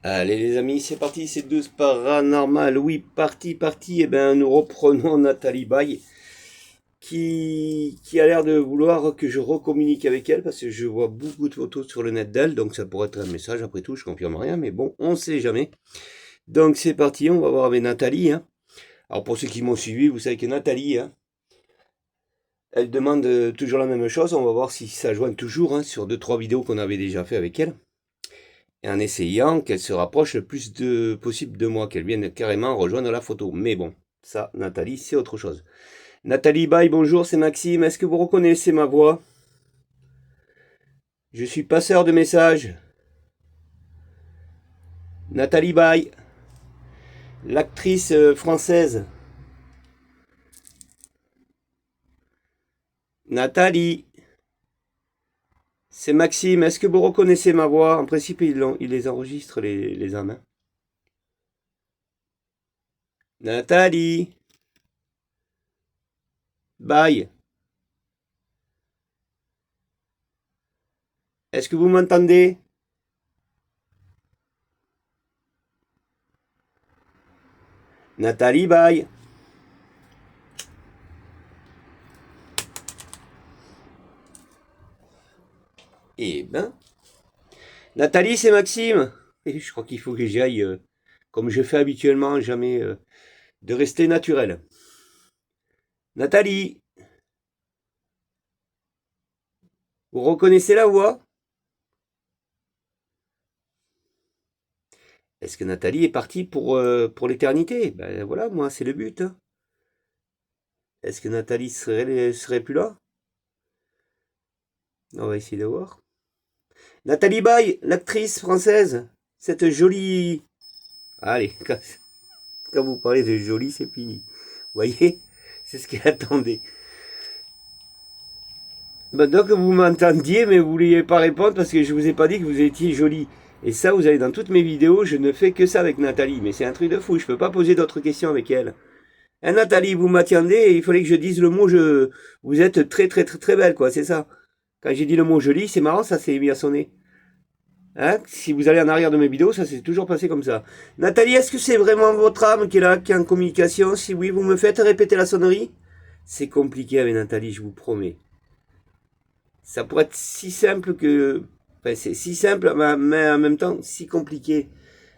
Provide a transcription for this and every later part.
Allez les amis, c'est parti, c'est 12 paranormal. Oui, parti. Et ben nous reprenons Nathalie Baye qui a l'air de vouloir que je recommunique avec elle parce que je vois beaucoup de photos sur le net d'elle, donc ça pourrait être un message. Après tout, je confirme rien, mais bon, on sait jamais. Donc c'est parti, on va voir avec Nathalie, hein. Alors pour ceux qui m'ont suivi, vous savez que Nathalie, hein, elle demande toujours la même chose. On va voir si ça joint toujours, hein, sur deux trois vidéos qu'on avait déjà fait avec elle. Et en essayant qu'elle se rapproche le plus possible de moi, qu'elle vienne carrément rejoindre la photo. Mais bon, ça, Nathalie, c'est autre chose. Nathalie, bye, bonjour, c'est Maxime. Est-ce que vous reconnaissez ma voix? Je suis passeur de messages. Nathalie Baye, l'actrice française. Nathalie, c'est Maxime. Est-ce que vous reconnaissez ma voix? En principe, il les enregistre, les hommes, hein. Nathalie, Baye, est-ce que vous m'entendez? Nathalie Baye. Eh ben, Nathalie, c'est Maxime. Et je crois qu'il faut que j'y aille, comme je fais habituellement, jamais de rester naturel. Nathalie, vous reconnaissez la voix? Est-ce que Nathalie est partie pour l'éternité? Ben voilà, moi, c'est le but, hein. Est-ce que Nathalie serait plus là? On va essayer de voir. Nathalie Baye, l'actrice française, cette jolie... Allez, quand vous parlez de jolie, c'est fini. Vous voyez? C'est ce qu'elle attendait. Ben donc vous m'entendiez, mais vous ne vouliez pas répondre parce que je vous ai pas dit que vous étiez jolie. Et ça, vous avez dans toutes mes vidéos, je ne fais que ça avec Nathalie. Mais c'est un truc de fou, je peux pas poser d'autres questions avec elle. Hein, Nathalie, vous m'attendez et il fallait que je dise le mot je... Vous êtes très belle, quoi, c'est ça. Quand j'ai dit le mot jolie, c'est marrant, ça s'est mis à sonner. Hein, si vous allez en arrière de mes vidéos, ça s'est toujours passé comme ça. Nathalie, est-ce que c'est vraiment votre âme qui est là, qui est en communication? Si oui, vous me faites répéter la sonnerie? C'est compliqué avec Nathalie, je vous promets. Ça pourrait être si simple que... Enfin, c'est si simple, mais en même temps si compliqué.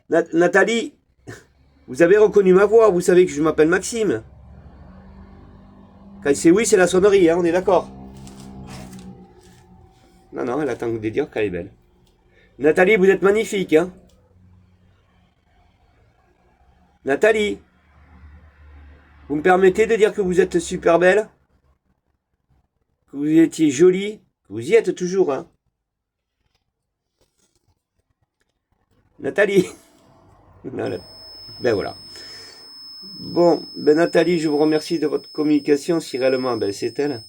Nathalie, vous avez reconnu ma voix, vous savez que je m'appelle Maxime. Quand c'est oui, c'est la sonnerie, hein, on est d'accord. Non, elle attend de dire qu'elle est belle. Nathalie, vous êtes magnifique, hein. Nathalie, vous me permettez de dire que vous êtes super belle? Que vous étiez jolie? Que vous y êtes toujours, hein. Nathalie. Ben voilà. Bon, ben Nathalie, je vous remercie de votre communication, si réellement, ben c'est elle.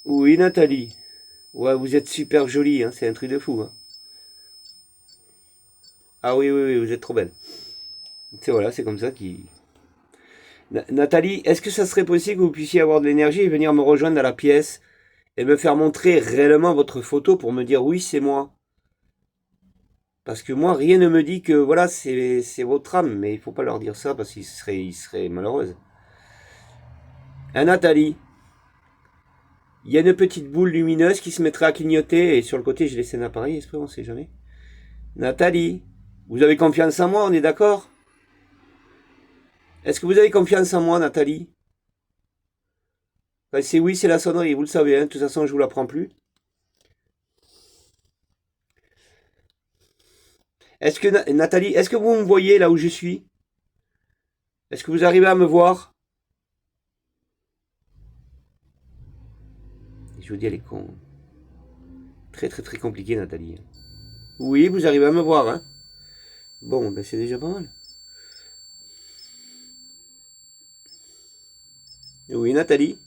Oui, Nathalie. Ouais, vous êtes super jolie, hein, c'est un truc de fou, hein. Ah oui, vous êtes trop belle. C'est voilà, c'est comme ça qui... Nathalie, est-ce que ça serait possible que vous puissiez avoir de l'énergie et venir me rejoindre dans la pièce et me faire montrer réellement votre photo pour me dire oui, c'est moi? Parce que moi, rien ne me dit que voilà, c'est votre âme, mais il faut pas leur dire ça parce qu'ils seraient malheureuses. Hein, Nathalie? Il y a une petite boule lumineuse qui se mettrait à clignoter et sur le côté, j'ai laissé un appareil, esprit, on sait jamais. Nathalie, vous avez confiance en moi, on est d'accord? Est-ce que vous avez confiance en moi, Nathalie? Ben, c'est oui, c'est la sonnerie, vous le savez, hein, de toute façon, je vous la prends plus. Est-ce que, Nathalie, est-ce que vous me voyez là où je suis? Est-ce que vous arrivez à me voir? Je vous dis, elle est con. Très compliqué, Nathalie. Oui, vous arrivez à me voir, hein? Bon, ben c'est déjà pas mal. Oui, Nathalie?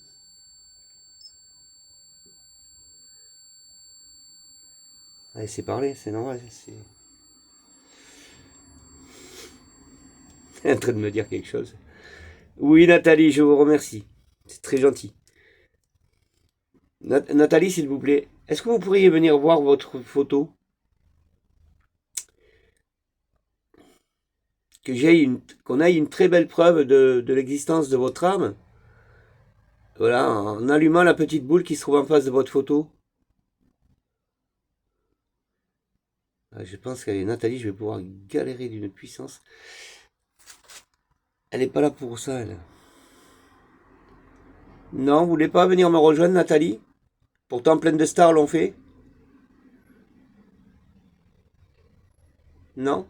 Elle sait parler, c'est normal. Elle est en train de me dire quelque chose. Oui, Nathalie, je vous remercie. C'est très gentil. Nathalie, s'il vous plaît, est-ce que vous pourriez venir voir votre photo? qu'on ait une très belle preuve de l'existence de votre âme. Voilà, en allumant la petite boule qui se trouve en face de votre photo. Je pense qu'avec Nathalie, je vais pouvoir galérer d'une puissance. Elle n'est pas là pour ça, elle. Non, vous voulez pas venir me rejoindre, Nathalie? Pourtant, plein de stars l'ont fait. Non?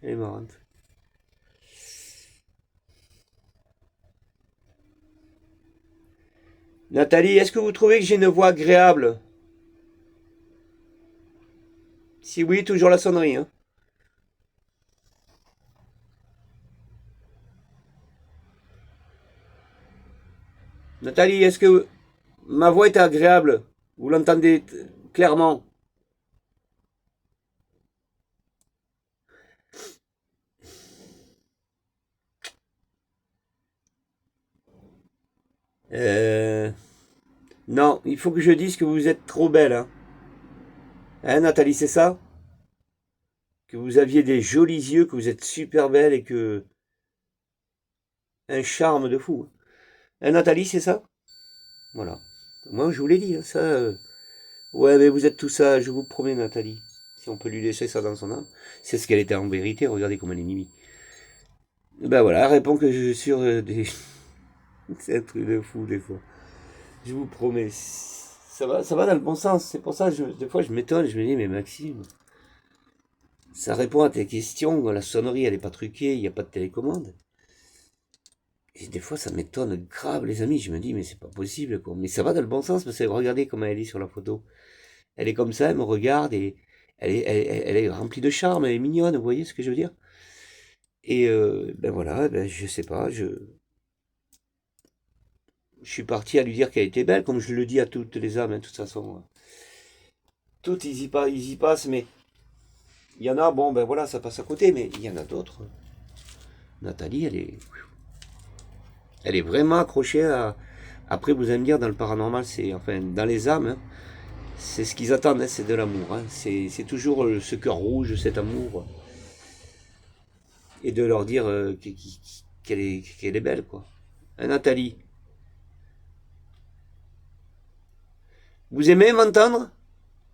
Elle est marrante. Nathalie, est-ce que vous trouvez que j'ai une voix agréable? Si oui, toujours la sonnerie, hein. Nathalie, est-ce que ma voix est agréable? Vous l'entendez clairement? Non, il faut que je dise que vous êtes trop belle, hein. Hein, Nathalie, c'est ça? Que vous aviez des jolis yeux, que vous êtes super belle et que... Un charme de fou. Hein, Nathalie, c'est ça? Voilà. Moi, je vous l'ai dit, hein, ça... Ouais, mais vous êtes tout ça, je vous promets, Nathalie. Si on peut lui laisser ça dans son âme. C'est ce qu'elle était en vérité, regardez comme elle est mimi. Ben voilà, elle répond que je suis sur des... C'est un truc de fou, des fois. Je vous promets. Ça va dans le bon sens. C'est pour ça, des fois, je m'étonne, je me dis, mais Maxime... Ça répond à tes questions, la sonnerie elle est pas truquée, il n'y a pas de télécommande. Et des fois ça m'étonne grave les amis, je me dis mais c'est pas possible quoi. Mais ça va dans le bon sens parce que regardez comment elle est sur la photo. Elle est comme ça, elle me regarde et elle est remplie de charme, elle est mignonne, vous voyez ce que je veux dire? Et ben voilà, ben je sais pas, je suis parti à lui dire qu'elle était belle, comme je le dis à toutes les âmes, hein, de toute façon. Toutes ils y passent, mais il y en a, bon ben voilà, ça passe à côté, mais il y en a d'autres. Nathalie, elle est vraiment accrochée à... Après, vous allez me dire, dans le paranormal, c'est... Enfin, dans les âmes, hein, c'est ce qu'ils attendent, hein, c'est de l'amour. Hein. C'est toujours ce cœur rouge, cet amour. Et de leur dire qu'elle est belle, quoi. Hein, Nathalie, vous aimez m'entendre?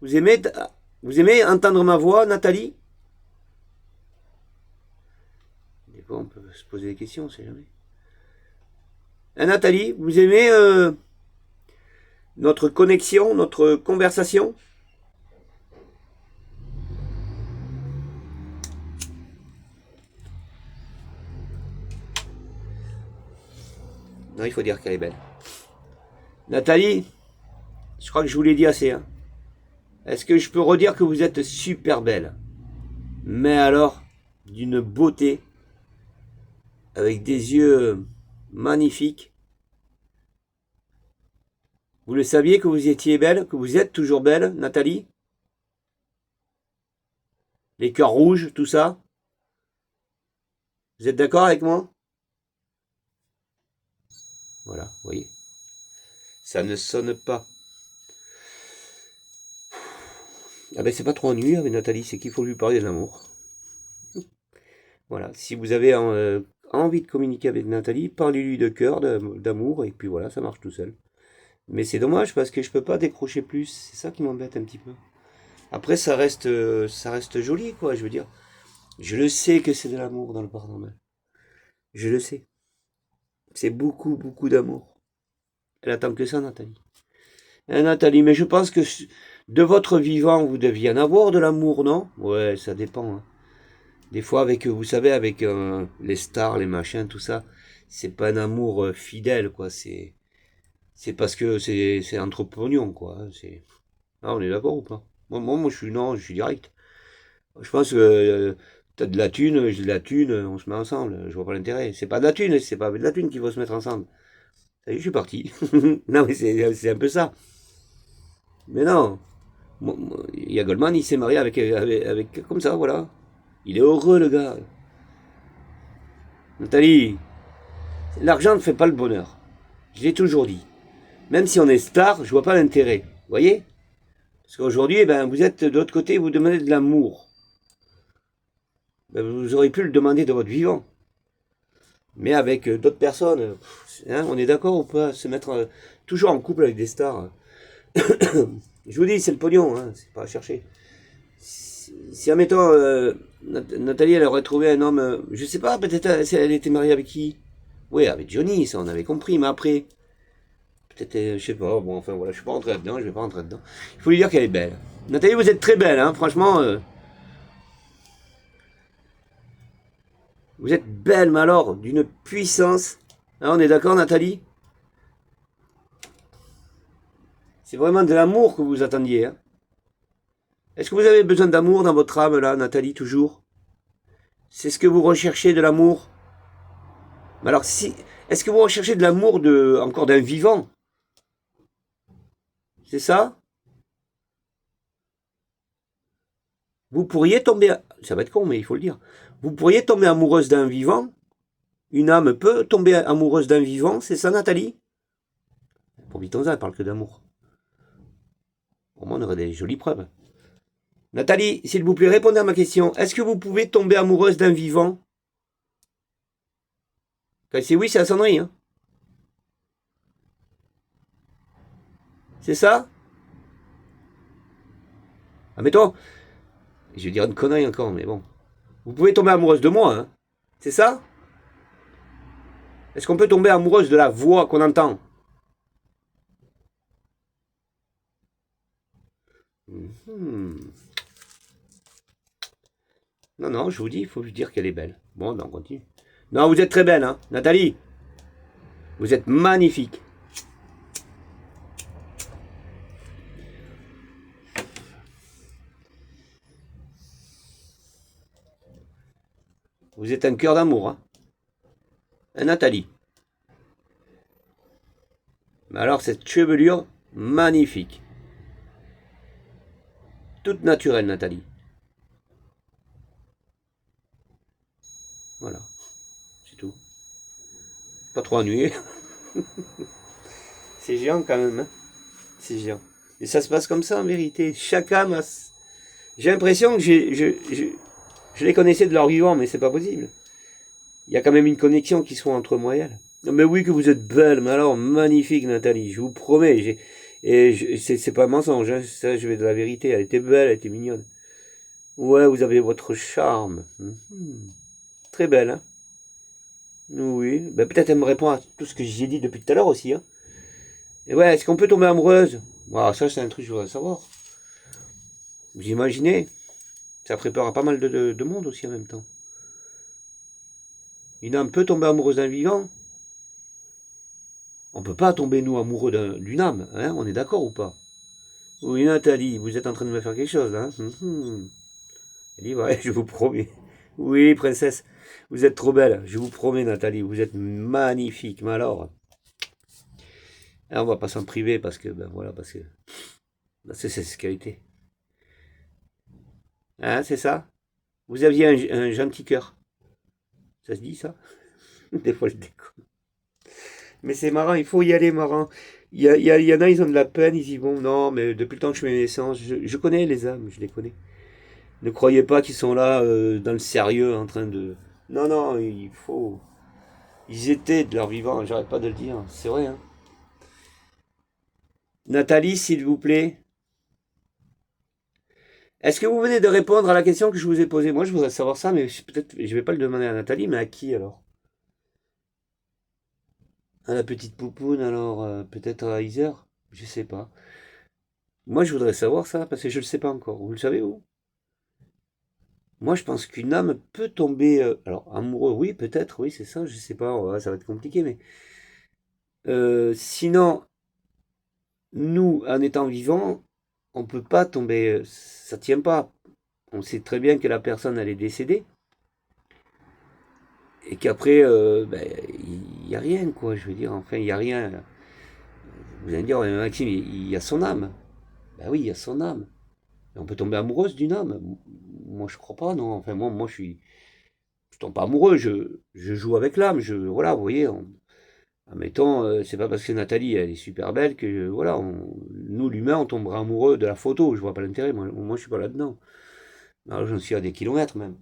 Vous aimez entendre ma voix, Nathalie? Des fois, on peut se poser des questions, on sait jamais. Hein, Nathalie, vous aimez notre connexion, notre conversation? Non, il faut dire qu'elle est belle. Nathalie, je crois que je vous l'ai dit assez. Hein. Est-ce que je peux redire que vous êtes super belle? Mais alors, d'une beauté, avec des yeux magnifiques. Vous le saviez que vous étiez belle, que vous êtes toujours belle, Nathalie? Les cœurs rouges, tout ça? Vous êtes d'accord avec moi? Voilà, vous voyez. Ça ne sonne pas. Ah ben c'est pas trop ennuyeux avec Nathalie, c'est qu'il faut lui parler de l'amour. Voilà, si vous avez envie de communiquer avec Nathalie, parlez-lui de cœur, d'amour, et puis voilà, ça marche tout seul. Mais c'est dommage parce que je peux pas décrocher plus, c'est ça qui m'embête un petit peu. Après ça reste joli quoi, je veux dire. Je le sais que c'est de l'amour dans le paranormal. Je le sais. C'est beaucoup, beaucoup d'amour. Elle attend que ça, Nathalie. Hein, Nathalie, mais je pense que de votre vivant, vous deviez en avoir de l'amour, non? Ouais, ça dépend. Hein. Des fois, avec, vous savez, avec les stars, les machins, tout ça, c'est pas un amour fidèle, quoi. C'est parce que c'est entre pognons, quoi. Hein, ah, on est d'accord ou pas? Moi, je suis direct. Je pense que t'as de la thune, j'ai de la thune, on se met ensemble. Je vois pas l'intérêt. C'est pas de la thune, c'est pas avec de la thune qu'il faut se mettre ensemble. Ça y est, je suis parti. Non, mais c'est un peu ça. Mais non. Il y a Goldman, il s'est marié avec comme ça, voilà. Il est heureux, le gars. Nathalie, l'argent ne fait pas le bonheur. Je l'ai toujours dit. Même si on est star, je vois pas l'intérêt. Vous voyez? Parce qu'aujourd'hui, eh ben, vous êtes de l'autre côté, vous demandez de l'amour. ben, vous auriez pu le demander de votre vivant. Mais avec d'autres personnes, hein, on est d'accord ou pas, se mettre toujours en couple avec des stars. Je vous dis, c'est le pognon, hein, c'est pas à chercher. Si admettons, Nathalie, elle aurait trouvé un homme, je sais pas, peut-être elle était mariée avec qui? Oui, avec Johnny, ça on avait compris, mais après, peut-être, je sais pas, bon, enfin voilà, je suis pas rentré là-dedans, je vais pas rentrer dedans. Il faut lui dire qu'elle est belle. Nathalie, vous êtes très belle, hein, franchement, vous êtes belle, mais alors, d'une puissance. Hein, on est d'accord, Nathalie? C'est vraiment de l'amour que vous attendiez, hein. Est-ce que vous avez besoin d'amour dans votre âme, là, Nathalie, toujours? C'est ce que vous recherchez, de l'amour? Mais alors, si, est-ce que vous recherchez de l'amour encore d'un vivant? C'est ça? Vous pourriez tomber, ça va être con, mais il faut le dire. Vous pourriez tomber amoureuse d'un vivant? Une âme peut tomber amoureuse d'un vivant, c'est ça, Nathalie? Pour Vitonza, elle parle que d'amour. Au moins, on aurait des jolies preuves. Nathalie, s'il vous plaît, répondez à ma question. Est-ce que vous pouvez tomber amoureuse d'un vivant? Quand c'est oui, c'est la sonnerie, hein. C'est ça? Admettons, je vais dire une connerie encore, mais bon. Vous pouvez tomber amoureuse de moi, hein. C'est ça? Est-ce qu'on peut tomber amoureuse de la voix qu'on entend? Non, non, je vous dis, il faut lui dire qu'elle est belle. Bon, ben on continue. Non, vous êtes très belle, hein. Nathalie, vous êtes magnifique. Vous êtes un cœur d'amour, hein. Nathalie. Mais alors, cette chevelure, magnifique. Toute naturelle, Nathalie. Voilà. C'est tout. Pas trop ennuyé. C'est géant quand même, hein. C'est géant. Et ça se passe comme ça en vérité. Chaque âme a... J'ai l'impression que je les connaissais de leur vivant, mais c'est pas possible. Il y a quand même une connexion qui soit entre moi et elle. Non, mais oui que vous êtes belle, mais alors magnifique Nathalie, je vous promets. C'est pas un mensonge, hein, ça je vais de la vérité. Elle était belle, elle était mignonne. Ouais, vous avez votre charme. Très belle, hein. Oui, ben, peut-être elle me répond à tout ce que j'ai dit depuis tout à l'heure aussi, hein. Et ouais, est-ce qu'on peut tomber amoureuse? Voilà, ça c'est un truc que je voudrais savoir. Vous imaginez? Ça ferait peur à pas mal de monde aussi en même temps. Une âme peut tomber amoureuse d'un vivant? On peut pas tomber, nous, amoureux d'une âme, hein, on est d'accord ou pas? Oui, Nathalie, vous êtes en train de me faire quelque chose, hein. Elle dit, ouais, je vous promets. Oui, princesse, vous êtes trop belle, je vous promets, Nathalie, vous êtes magnifique, mais alors... on va pas s'en priver parce que, ben voilà, parce que... c'est cette qualité. Hein, c'est ça? Vous aviez un gentil cœur. Ça se dit, ça? Des fois, je déconne. Mais c'est marrant, il faut y aller, marrant. Il y en a, ils ont de la peine, ils y vont. Non, mais depuis le temps que je fais mes naissances, je connais les âmes, je les connais. Ne croyez pas qu'ils sont là, dans le sérieux, en train de... Non, non, il faut... Ils étaient de leur vivant, j'arrête pas de le dire, c'est vrai, hein. Nathalie, s'il vous plaît. Est-ce que vous venez de répondre à la question que je vous ai posée? Moi, je voudrais savoir ça, mais peut-être, je vais pas le demander à Nathalie, mais à qui alors? À la petite poupoune, alors peut-être à Iser? Je sais pas. Moi, je voudrais savoir ça, parce que je le sais pas encore. Vous le savez, vous? Moi, je pense qu'une âme peut tomber... alors, amoureux, oui, peut-être, oui, c'est ça, je sais pas, ouais, ça va être compliqué, mais... sinon, nous, en étant vivants, on peut pas tomber... ça tient pas. On sait très bien que la personne, elle est décédée. Et qu'après, ben, il n'y a rien, quoi, je veux dire, enfin, il n'y a rien. Vous allez me dire, ouais, Maxime, il y a son âme. Ben oui, il y a son âme. Et on peut tomber amoureuse d'une âme. Moi, je crois pas, non. Enfin, moi, je tombe pas amoureux, je joue avec l'âme. Voilà, vous voyez, admettons, c'est pas parce que Nathalie, elle est super belle que, voilà, nous, l'humain, on tombera amoureux de la photo. Je vois pas l'intérêt, moi, je suis pas là-dedans. Alors, j'en suis à des kilomètres, même.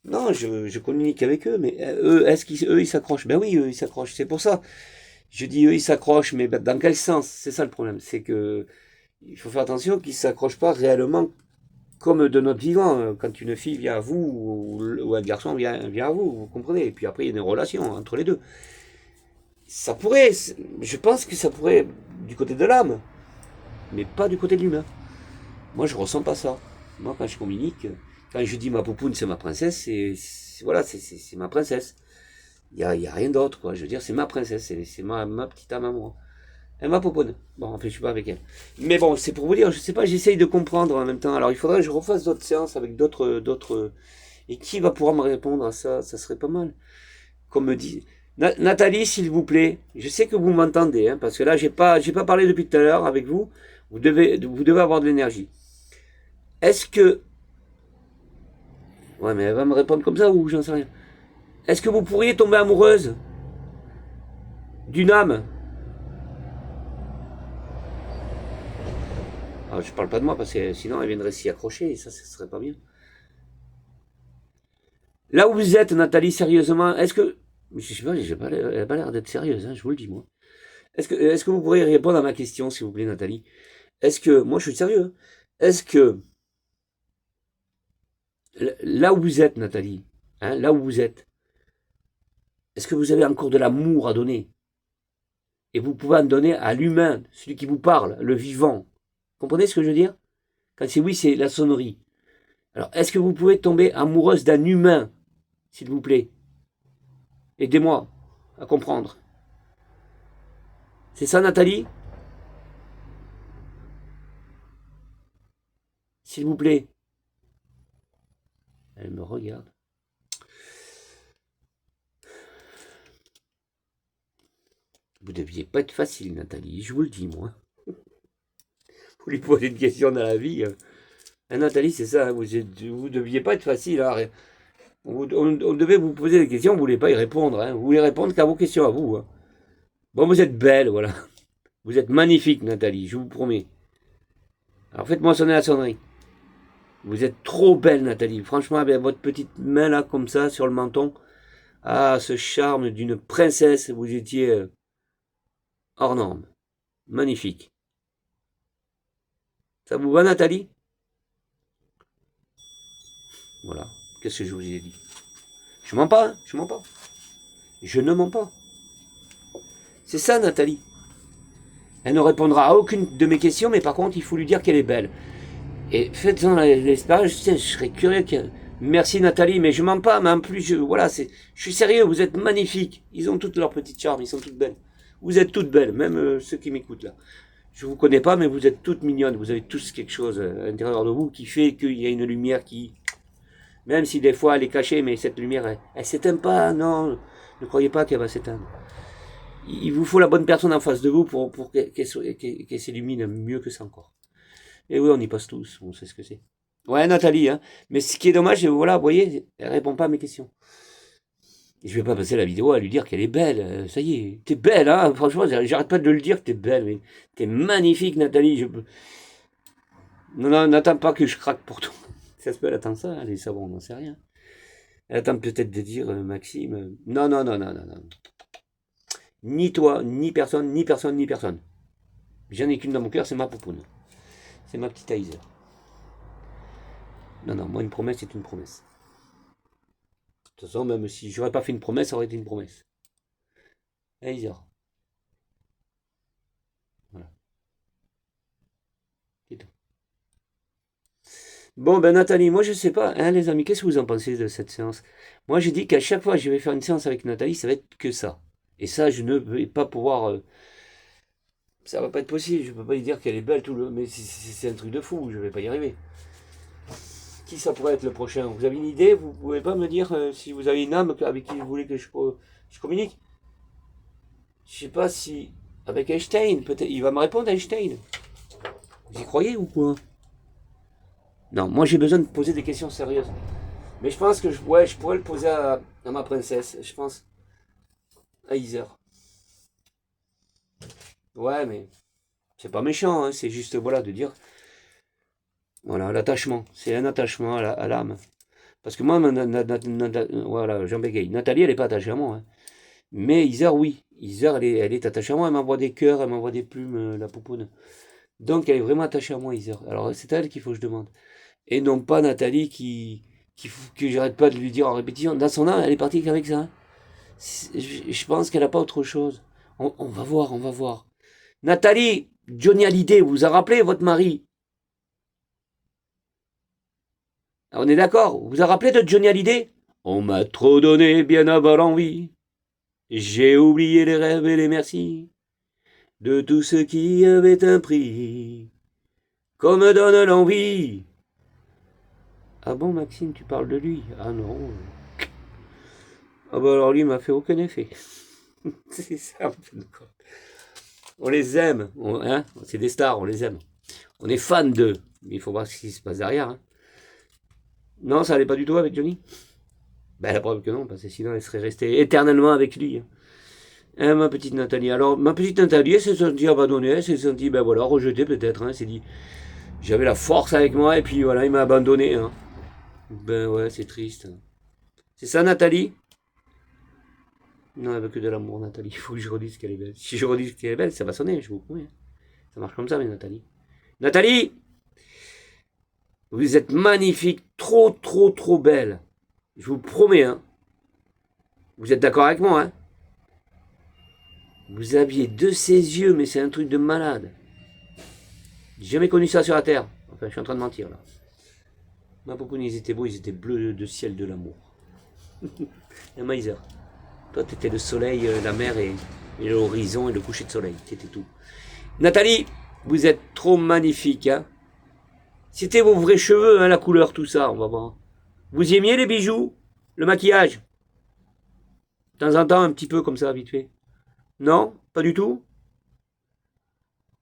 Non, je communique avec eux, mais eux, est-ce qu'ils ils s'accrochent? Ben oui, eux, ils s'accrochent. C'est pour ça. Je dis eux, ils s'accrochent, mais ben, dans quel sens? C'est ça le problème. C'est que il faut faire attention qu'ils ne s'accrochent pas réellement comme de notre vivant. Quand une fille vient à vous, ou un garçon vient à vous, vous comprenez? Et puis après, il y a une relation entre les deux. Ça pourrait, je pense que ça pourrait du côté de l'âme, mais pas du côté de l'humain. Moi, je ressens pas ça. Moi, quand je communique, quand je dis ma poupoune, c'est ma princesse, voilà, c'est ma princesse. Il y a rien d'autre, quoi. Je veux dire, c'est ma princesse, c'est ma petite âme à moi. Elle m'a poupoune. Bon, en fait, je suis pas avec elle. Mais bon, c'est pour vous dire, je sais pas, j'essaye de comprendre en même temps. Alors, il faudrait que je refasse d'autres séances avec d'autres. Et qui va pouvoir me répondre à ça? Ça serait pas mal. Comme me dit. Nathalie, s'il vous plaît, je sais que vous m'entendez, hein, parce que là, j'ai pas parlé depuis tout à l'heure avec vous. Vous devez avoir de l'énergie. Est-ce que. Ouais, mais elle va me répondre comme ça ou j'en sais rien. Est-ce que vous pourriez tomber amoureuse d'une âme? Alors, je parle pas de moi parce que sinon elle viendrait s'y accrocher et ça serait pas bien. Là où vous êtes, Nathalie, sérieusement, est-ce que. Je sais pas, elle a pas l'air d'être sérieuse, hein, je vous le dis, moi. Est-ce que vous pourriez répondre à ma question, s'il vous plaît, Nathalie? Est-ce que. Moi, je suis sérieux, hein. Est-ce que. Là où vous êtes, Nathalie, hein, là où vous êtes, est-ce que vous avez encore de l'amour à donner? Et vous pouvez en donner à l'humain, celui qui vous parle, le vivant. Comprenez ce que je veux dire? Quand c'est oui, c'est la sonnerie. Alors, est-ce que vous pouvez tomber amoureuse d'un humain, s'il vous plaît? Aidez-moi à comprendre. C'est ça, Nathalie? S'il vous plaît. Elle me regarde. Vous deviez pas être facile, Nathalie, je vous le dis, moi. Vous lui posez une question dans la vie. Nathalie, c'est ça, vous deviez pas être facile. Hein. On devait vous poser des questions, vous ne voulez pas y répondre. Hein. Vous voulez répondre qu'à vos questions à vous. Hein. Bon, vous êtes belle, voilà. Vous êtes magnifique, Nathalie, je vous promets. Alors faites-moi sonner la sonnerie. Vous êtes trop belle, Nathalie. Franchement, avec votre petite main là, comme ça, sur le menton. Ah, ce charme d'une princesse. Vous étiez hors norme. Magnifique. Ça vous va, Nathalie? Voilà. Qu'est-ce que je vous ai dit? Je mens pas, hein, je mens pas. Je ne mens pas. C'est ça, Nathalie. Elle ne répondra à aucune de mes questions, mais par contre, il faut lui dire qu'elle est belle. Et faites-en l'expérience, je serais curieux. Merci Nathalie, mais je mens pas, mais en plus, je suis sérieux, vous êtes magnifiques. Ils ont toutes leurs petites charmes, ils sont toutes belles. Vous êtes toutes belles, même ceux qui m'écoutent là. Je vous connais pas, mais vous êtes toutes mignonnes. Vous avez tous quelque chose à l'intérieur de vous qui fait qu'il y a une lumière qui, même si des fois elle est cachée, mais cette lumière, elle s'éteint pas, non. Ne croyez pas qu'elle va s'éteindre. Il vous faut la bonne personne en face de vous pour qu'elle s'illumine mieux que ça encore. Et oui, on y passe tous, on sait ce que c'est. Ouais, Nathalie, hein. Mais ce qui est dommage, voilà, vous voyez, elle répond pas à mes questions. Et je vais pas passer la vidéo à lui dire qu'elle est belle. Ça y est, t'es belle, hein. Franchement, j'arrête pas de le dire que t'es belle. Mais t'es magnifique, Nathalie. Non, non, n'attends pas que je craque pour toi. Ça se peut, elle attend ça, hein, les savons, on n'en sait rien. Elle attend peut-être de dire, Maxime. Non, non, non, non, non, non. Ni toi, ni personne, ni personne, ni personne. J'en ai qu'une dans mon cœur, c'est ma poupoune. C'est ma petite Aiser. Non, non, moi, une promesse, c'est une promesse. De toute façon, même si j'aurais pas fait une promesse, ça aurait été une promesse. Aiser. Voilà. C'est tout. Bon, ben Nathalie, moi je sais pas, hein, les amis, qu'est-ce que vous en pensez de cette séance? Moi j'ai dit qu'à chaque fois que je vais faire une séance avec Nathalie, ça va être que ça. Et ça, je ne vais pas pouvoir. Ça va pas être possible, je peux pas lui dire qu'elle est belle tout le. Mais c'est un truc de fou, je vais pas y arriver. Qui ça pourrait être le prochain? Vous avez une idée? Vous pouvez pas me dire si vous avez une âme avec qui vous voulez que je communique? Je sais pas si. Avec Einstein, peut-être. Il va me répondre, Einstein. Vous y croyez ou quoi? Non, moi j'ai besoin de poser des questions sérieuses. Mais je pense que je pourrais le poser à ma princesse, je pense. À Iser. Ouais, mais c'est pas méchant, hein, c'est juste voilà de dire. Voilà, l'attachement. C'est un attachement à l'âme. Parce que moi, voilà, Jean bégaye. Nathalie, elle n'est pas attachée à moi. Hein. Mais Isère, oui. Isère, elle est attachée à moi. Elle m'envoie des cœurs, elle m'envoie des plumes, la poupoune. Donc, elle est vraiment attachée à moi, Isère. Alors, c'est à elle qu'il faut que je demande. Et non pas Nathalie que j'arrête pas de lui dire en répétition. Dans son âme, elle est partie qu'avec ça. Hein. Je pense qu'elle n'a pas autre chose. On va voir, on va voir. Nathalie, Johnny Hallyday, vous a rappelé votre mari? On est d'accord? Vous a rappelé de Johnny Hallyday? On m'a trop donné bien avant l'envie. J'ai oublié les rêves et les merci de tout ce qui avait un prix. Qu'on me donne l'envie. Ah bon, Maxime, tu parles de lui? Ah non. Ah bah alors lui, il m'a fait aucun effet. C'est ça, on les aime. Hein, c'est des stars, on les aime. On est fan d'eux. Mais il faut voir ce qui se passe derrière. Hein. Non, ça allait pas du tout avec Johnny? Ben la preuve que non, parce que sinon elle serait restée éternellement avec lui. Hein. Hein, ma petite Nathalie. Alors, ma petite Nathalie, elle s'est sentie abandonnée, elle s'est sentie, ben voilà, rejetée peut-être. Hein, elle s'est dit, j'avais la force avec moi, et puis voilà, il m'a abandonné. Hein. Ben ouais, c'est triste. C'est ça, Nathalie? Non, elle veut que de l'amour, Nathalie. Il faut que je redise qu'elle est belle. Si je redis qu'elle est belle, ça va sonner, je vous promets. Ça marche comme ça, mais Nathalie. Nathalie! Vous êtes magnifique, trop, trop, trop belle. Je vous promets, hein. Vous êtes d'accord avec moi, hein? Vous aviez de ces yeux, mais c'est un truc de malade. J'ai jamais connu ça sur la Terre. Enfin, je suis en train de mentir, là. Ma poupoune, ils étaient beaux, ils étaient bleus de ciel de l'amour. Un Maïser. Toi, t'étais le soleil, la mer et l'horizon et le coucher de soleil. C'était tout. Nathalie, vous êtes trop magnifique, hein? C'était vos vrais cheveux, hein, la couleur, tout ça, on va voir. Vous aimiez les bijoux? Le maquillage? De temps en temps, un petit peu comme ça, vite fait. Non? Pas du tout?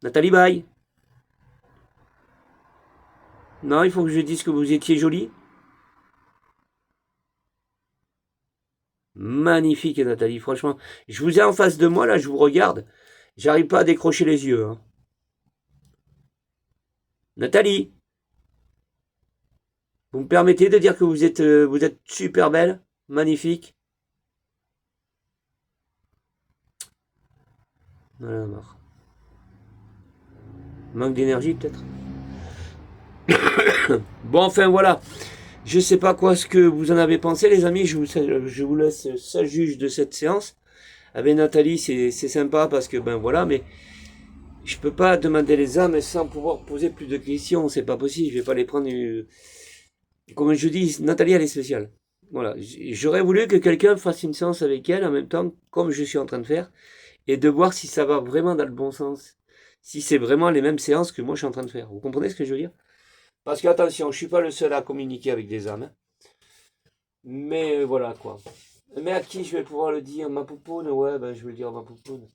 Nathalie Baye? Non, il faut que je dise que vous étiez jolie? Magnifique, Nathalie, franchement. Je vous ai en face de moi, là, je vous regarde. J'arrive pas à décrocher les yeux. Hein. Nathalie, vous me permettez de dire que vous êtes super belle, magnifique? Voilà, marre. Manque d'énergie, peut-être? Bon, enfin, voilà. Je sais pas quoi ce que vous en avez pensé, les amis. Je vous laisse ça juge de cette séance. Avec Nathalie, c'est sympa parce que, ben voilà, mais je peux pas demander les âmes sans pouvoir poser plus de questions. C'est pas possible. Je vais pas les prendre. Comme je dis, Nathalie, elle est spéciale. Voilà. J'aurais voulu que quelqu'un fasse une séance avec elle en même temps, comme je suis en train de faire, et de voir si ça va vraiment dans le bon sens. Si c'est vraiment les mêmes séances que moi je suis en train de faire. Vous comprenez ce que je veux dire? Parce que attention, je suis pas le seul à communiquer avec des âmes. Hein. Mais voilà quoi. Mais à qui je vais pouvoir le dire? Ma poupoune? Ouais, ben je vais le dire à ma poupoune.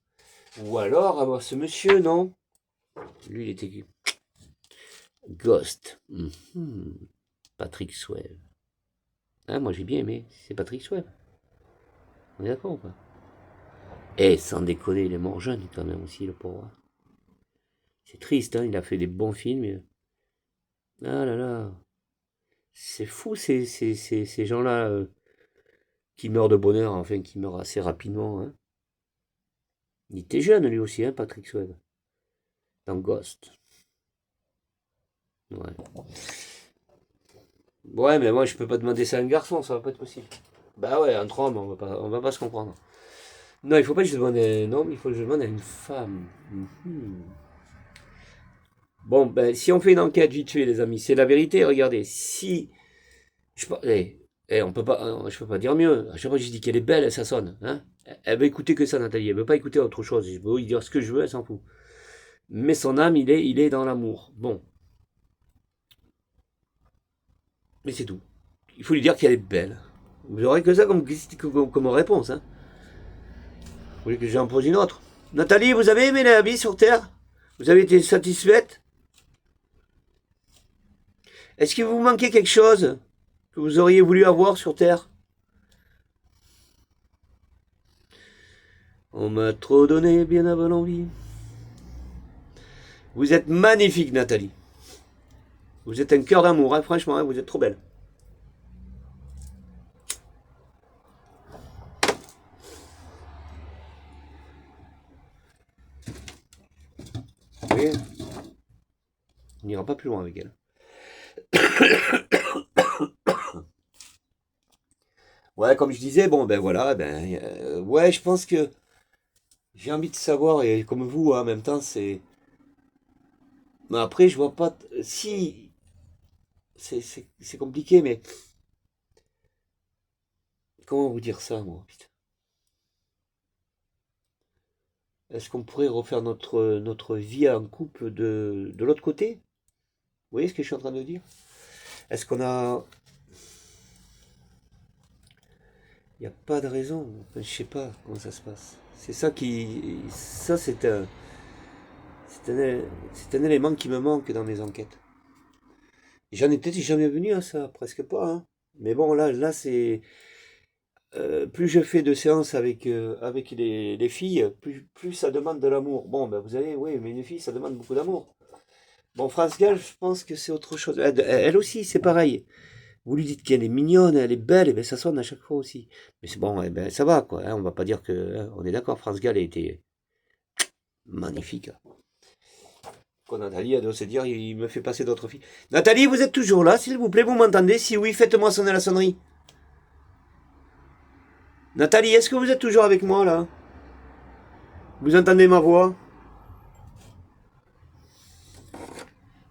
Ou alors à ce monsieur, non? Lui, il était Ghost. Patrick Swayze. Ah, moi j'ai bien aimé. C'est Patrick Swayze. On est d'accord ou pas? Eh, sans déconner, il est mort jeune quand même aussi, le pauvre. C'est triste, hein, il a fait des bons films. Mais... Ah là là. C'est fou ces gens-là qui meurent de bonheur, enfin qui meurent assez rapidement. Hein. Il était jeune lui aussi, hein, Patrick Swayze. Dans Ghost. Ouais. Ouais, mais moi je peux pas demander ça à un garçon, ça va pas être possible. Bah ouais, entre hommes, on va pas se comprendre. Non, il faut pas que je demande à un homme, il faut que je demande à une femme. Bon, ben si on fait une enquête vite fait, les amis, c'est la vérité. Regardez, si on peut pas, je peux pas dire mieux. À chaque fois que je dis qu'elle est belle, ça sonne. Hein, elle veut écouter que ça, Nathalie. Elle veut pas écouter autre chose. Je peux lui dire ce que je veux, elle s'en fout. Mais son âme, il est dans l'amour. Bon. Mais c'est tout. Il faut lui dire qu'elle est belle. Vous aurez que ça comme réponse. Hein. Vous voulez que j'en pose une autre? Nathalie, vous avez aimé la vie sur Terre? Vous avez été satisfaite? Est-ce qu'il vous manquait quelque chose que vous auriez voulu avoir sur Terre? On m'a trop donné bien avant l'envie. Vous êtes magnifique, Nathalie. Vous êtes un cœur d'amour, hein, franchement, hein, vous êtes trop belle. voyez, on n'ira pas plus loin avec elle. Ouais, comme je disais, bon, ben voilà, ouais, je pense que j'ai envie de savoir, et comme vous, hein, en même temps, c'est... Mais après, je vois pas... Si, c'est compliqué, mais... Comment vous dire ça, moi, putain. Est-ce qu'on pourrait refaire notre vie en couple de l'autre côté? Vous voyez ce que je suis en train de dire? Est-ce qu'on a... Il n'y a pas de raison. Enfin, je sais pas comment ça se passe. C'est ça qui... Ça, c'est un élément qui me manque dans mes enquêtes. J'en ai peut-être jamais venu à ça, presque pas, hein. Mais bon, là c'est... plus je fais de séances avec les filles, plus ça demande de l'amour. Bon, ben vous savez, oui, mais les filles, ça demande beaucoup d'amour. Bon, France Gall, je pense que c'est autre chose. Elle aussi, c'est pareil. Vous lui dites qu'elle est mignonne, elle est belle, et ben ça sonne à chaque fois aussi. Mais c'est bon, eh ben ça va, quoi, hein, on va pas dire que... hein, on est d'accord, France Gall a été magnifique. Quand Nathalie, elle doit se dire, il me fait passer d'autres filles. Nathalie, vous êtes toujours là, s'il vous plaît, vous m'entendez? Si oui, faites-moi sonner la sonnerie. Nathalie, est-ce que vous êtes toujours avec moi, là? Vous entendez ma voix?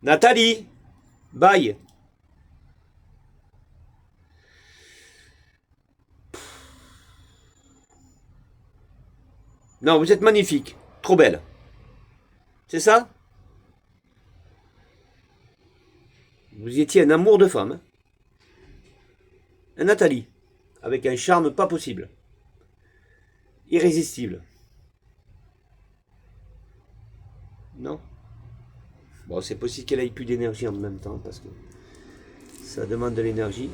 Nathalie! Bye! Non, vous êtes magnifique. Trop belle. C'est ça? Vous étiez un amour de femme. Hein. Un Nathalie. Avec un charme pas possible. Irrésistible. Non? Bon, c'est possible qu'elle ait plus d'énergie en même temps, parce que ça demande de l'énergie.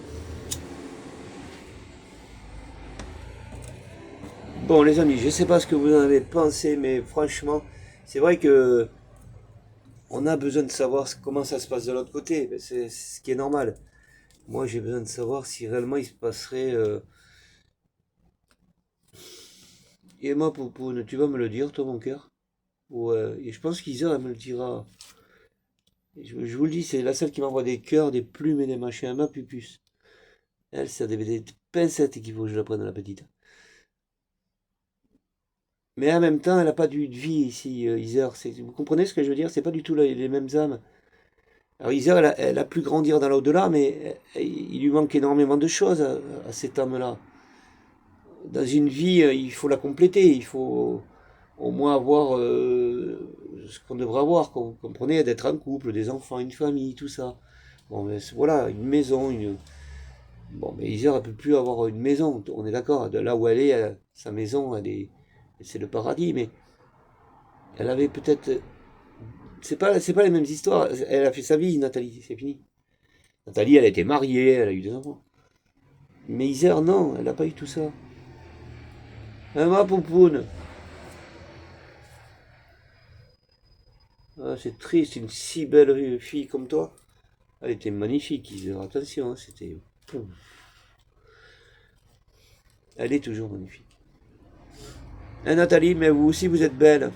Bon, les amis, je sais pas ce que vous en avez pensé, mais franchement, c'est vrai que on a besoin de savoir comment ça se passe de l'autre côté. C'est ce qui est normal. Moi, j'ai besoin de savoir si réellement il se passerait... Et moi, Poupoune, tu vas me le dire, toi, mon cœur? Ouais, et je pense qu'Isa, elle me le dira. Je vous le dis, c'est la seule qui m'envoie des cœurs, des plumes et des machins. Ma pupus. Elle, c'est des pincettes qu'il faut que je la prenne, la petite. Mais en même temps, elle n'a pas de vie ici, Isère. Vous comprenez ce que je veux dire? C'est pas du tout les mêmes âmes. Alors Isère, elle a pu grandir dans l'au-delà, mais il lui manque énormément de choses à cette âme-là. Dans une vie, il faut la compléter. Il faut au moins avoir ce qu'on devrait avoir. Vous comprenez? D'être un couple, des enfants, une famille, tout ça. Bon, mais voilà, une maison, une... Bon, mais Isère, elle peut plus avoir une maison. On est d'accord. De là où elle est, sa maison, c'est le paradis. Mais elle avait peut-être... C'est pas les mêmes histoires. Elle a fait sa vie, Nathalie. C'est fini. Nathalie, elle a été mariée, elle a eu des enfants. Mais Isère, non, elle n'a pas eu tout ça. Hein, ma poupoune. Ah, c'est triste, une si belle fille comme toi. Elle était magnifique, Isère. Attention, hein, c'était... Elle est toujours magnifique. Hein, Nathalie, mais vous aussi, vous êtes belle.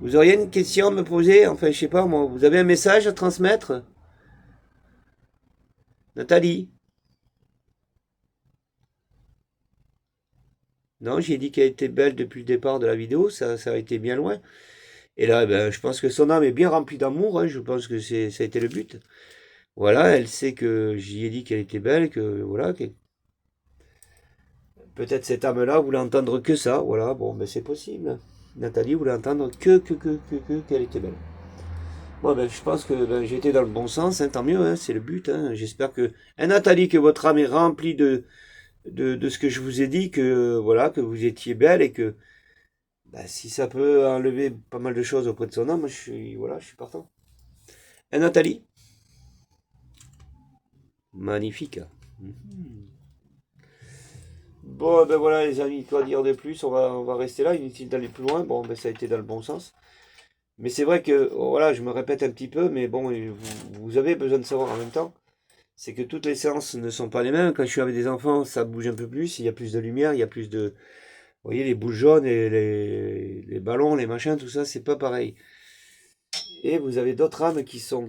Vous auriez une question à me poser? Enfin, je sais pas, moi. Vous avez un message à transmettre? Nathalie? Non, j'ai dit qu'elle était belle depuis le départ de la vidéo. Ça a été bien loin. Et là, ben, je pense que son âme est bien remplie d'amour. Hein, je pense que ça a été le but. Voilà, elle sait que j'y ai dit qu'elle était belle, que voilà, peut-être cette âme-là voulait entendre que ça. Voilà, bon, ben c'est possible. Nathalie voulait entendre qu'elle était belle. Bon, ben, je pense que ben, j'ai été dans le bon sens, hein, tant mieux, hein, c'est le but. Hein. J'espère que, Nathalie, que votre âme est remplie de ce que je vous ai dit, que voilà, que vous étiez belle et que ben, si ça peut enlever pas mal de choses auprès de son âme, je suis partant. Nathalie? Magnifique. Mhm. Bon, ben voilà, les amis, quoi dire de plus? On va rester là, inutile d'aller plus loin. Bon, ben ça a été dans le bon sens. Mais c'est vrai que, voilà, je me répète un petit peu, mais bon, vous avez besoin de savoir en même temps. C'est que toutes les séances ne sont pas les mêmes. Quand je suis avec des enfants, ça bouge un peu plus, il y a plus de lumière, il y a plus de... Vous voyez, les boules jaunes et les ballons, les machins, tout ça, c'est pas pareil. Et vous avez d'autres âmes qui sont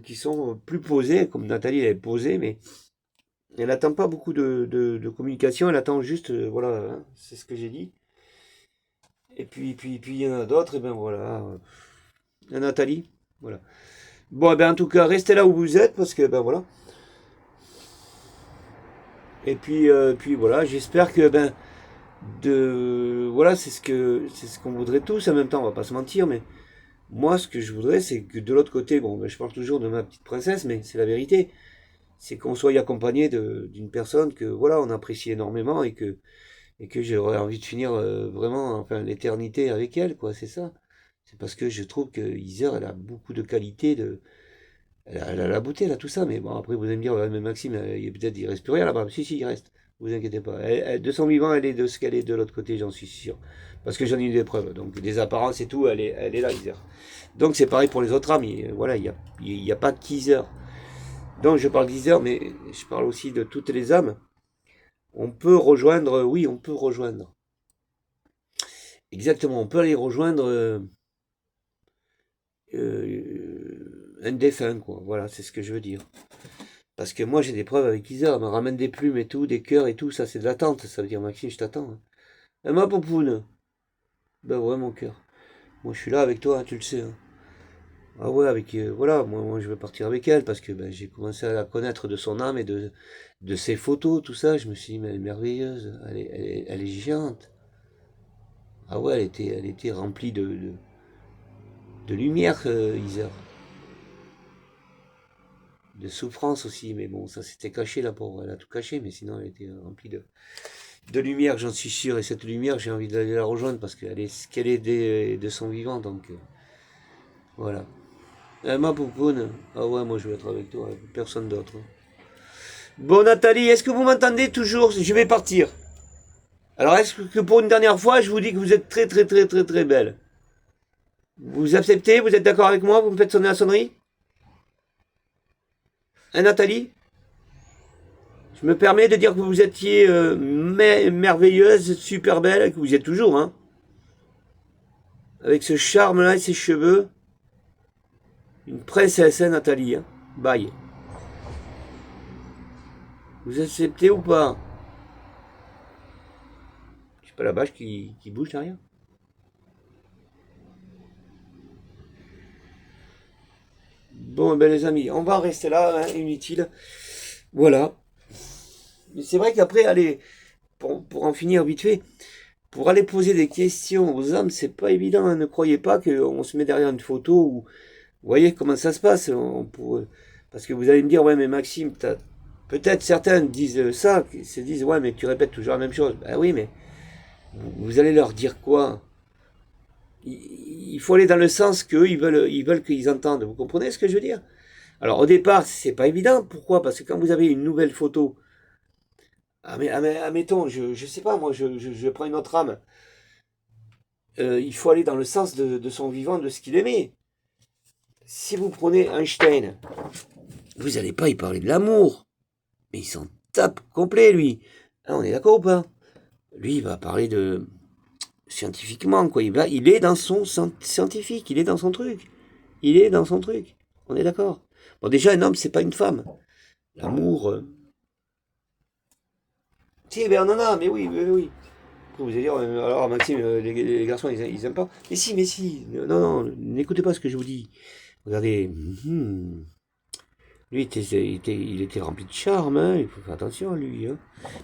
plus posées, comme Nathalie, elle est posée, mais elle n'attend pas beaucoup de communication, elle attend juste, voilà, hein, c'est ce que j'ai dit. Et puis, il y en a d'autres, et ben voilà. Nathalie, voilà. Bon, eh ben en tout cas, restez là où vous êtes, parce que, ben voilà. Et puis voilà, j'espère que, ben, voilà, c'est ce qu'on voudrait tous en même temps, on va pas se mentir, mais moi, ce que je voudrais, c'est que de l'autre côté, bon, ben, je parle toujours de ma petite princesse, mais c'est la vérité, c'est qu'on soit accompagné d'une personne que, voilà, on apprécie énormément et que j'aurais envie de finir vraiment, enfin, l'éternité avec elle, quoi, c'est ça. C'est parce que je trouve que Heather, elle a beaucoup de qualités, elle a la beauté, elle a tout ça, mais bon, après, vous allez me dire, ouais, mais Maxime, peut-être il reste plus rien là-bas. Si, il reste. Vous inquiétez pas. De son vivant, elle est de ce qu'elle est de l'autre côté, j'en suis sûr. Parce que j'en ai eu des preuves. Donc, des apparences et tout, elle est là, Heather. Donc, c'est pareil pour les autres âmes. Voilà, il y a pas de Heather. Donc, je parle d'Heather, mais je parle aussi de toutes les âmes. On peut rejoindre, oui, on peut rejoindre. Exactement, on peut aller rejoindre un défunt, quoi. Voilà, c'est ce que je veux dire. Parce que moi, j'ai des preuves avec Isa, elle me ramène des plumes et tout, des cœurs et tout, ça c'est de l'attente, ça veut dire Maxime, je t'attends. Hein. Et ma poupoune, ben ouais, mon cœur. Moi, je suis là avec toi, hein, tu le sais. Hein. Ah ouais, voilà, moi, je veux partir avec elle parce que ben, j'ai commencé à la connaître de son âme et de ses photos, tout ça. Je me suis dit, mais elle est merveilleuse, elle est géante. Ah ouais, elle était remplie de lumière, Isa. De souffrance aussi, mais bon, ça s'était caché là pour elle a tout caché, mais sinon elle était remplie de lumière, j'en suis sûr, et cette lumière, j'ai envie d'aller la rejoindre parce qu'elle est ce qu'elle est de son vivant, donc voilà. Ma poupoune, ah ouais, moi je vais être avec toi, avec personne d'autre. Bon Nathalie, est-ce que vous m'entendez toujours? Je vais partir. Alors est-ce que pour une dernière fois, je vous dis que vous êtes très très très très très belle? Vous acceptez? Vous êtes d'accord avec moi? Vous me faites sonner la sonnerie? Hein Nathalie? Je me permets de dire que vous étiez merveilleuse, super belle, et que vous y êtes toujours, hein. Avec ce charme-là et ces cheveux. Une princesse, hein, Nathalie, hein. Bye. Vous acceptez ou pas? C'est pas la vache qui bouge derrière? Bon, ben les amis, on va en rester là, hein, inutile. Voilà. Mais c'est vrai qu'après, allez, pour en finir vite fait, pour aller poser des questions aux âmes, c'est pas évident. Hein. Ne croyez pas qu'on se met derrière une photo ou vous voyez comment ça se passe. Parce que vous allez me dire, ouais, mais Maxime, peut-être certains disent ça, se disent, ouais, mais tu répètes toujours la même chose. Ben oui, mais vous allez leur dire quoi? Il faut aller dans le sens qu'eux, ils veulent qu'ils entendent. Vous comprenez ce que je veux dire? Alors au départ, c'est pas évident. Pourquoi? Parce que quand vous avez une nouvelle photo, admettons, je sais pas, moi, je prends une autre âme. Il faut aller dans le sens de son vivant, de ce qu'il aimait. Si vous prenez Einstein, vous n'allez pas y parler de l'amour. Mais il s'en tape complet, lui. Hein, on est d'accord ou pas? Lui, il va parler de scientifiquement, quoi. Il est dans son scientifique, il est dans son truc. Il est dans son truc. On est d'accord. Bon, déjà, un homme, c'est pas une femme. L'amour. Si, ben non, non, mais oui, oui. Vous allez dire, alors Maxime, les garçons, ils aiment pas. Mais si. Non, non, n'écoutez pas ce que je vous dis. Regardez. Lui, il était rempli de charme, hein. Il faut faire attention à lui. Hein.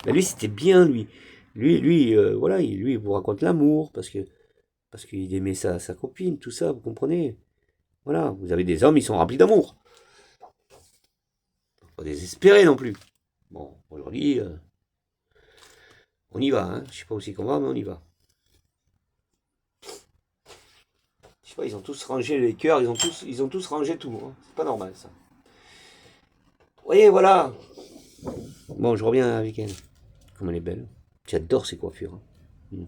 Ben, lui, c'était bien, lui. Voilà, lui, il vous raconte l'amour, parce qu'il aimait sa copine, tout ça, vous comprenez? Voilà, vous avez des hommes, ils sont remplis d'amour. Pas désespérés non plus. Bon, aujourd'hui, on y va, hein. Je sais pas où c'est qu'on va, mais on y va. Je sais pas, ils ont tous rangé les cœurs, ils ont tous rangé tout. Hein. C'est pas normal, ça. Vous voyez, voilà. Bon, je reviens avec elle. Comme elle est belle. J'adore ses coiffures. Hein.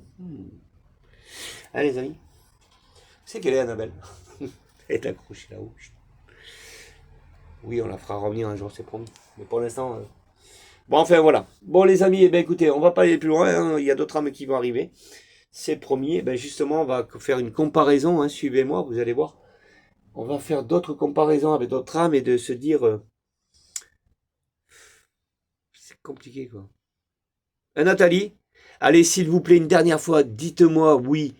Allez, les amis. C'est qu'elle est, Annabelle. Elle est accrochée là-haut. Oui, on la fera revenir un jour, c'est promis. Mais pour l'instant... Bon, enfin, voilà. Bon, les amis, eh ben, écoutez, on va pas aller plus loin. Hein. Il y a d'autres âmes qui vont arriver. C'est promis. Eh ben, justement, on va faire une comparaison. Hein. Suivez-moi, vous allez voir. on va faire d'autres comparaisons avec d'autres âmes et de se dire, c'est compliqué quoi. Nathalie, allez s'il vous plaît une dernière fois, dites-moi oui,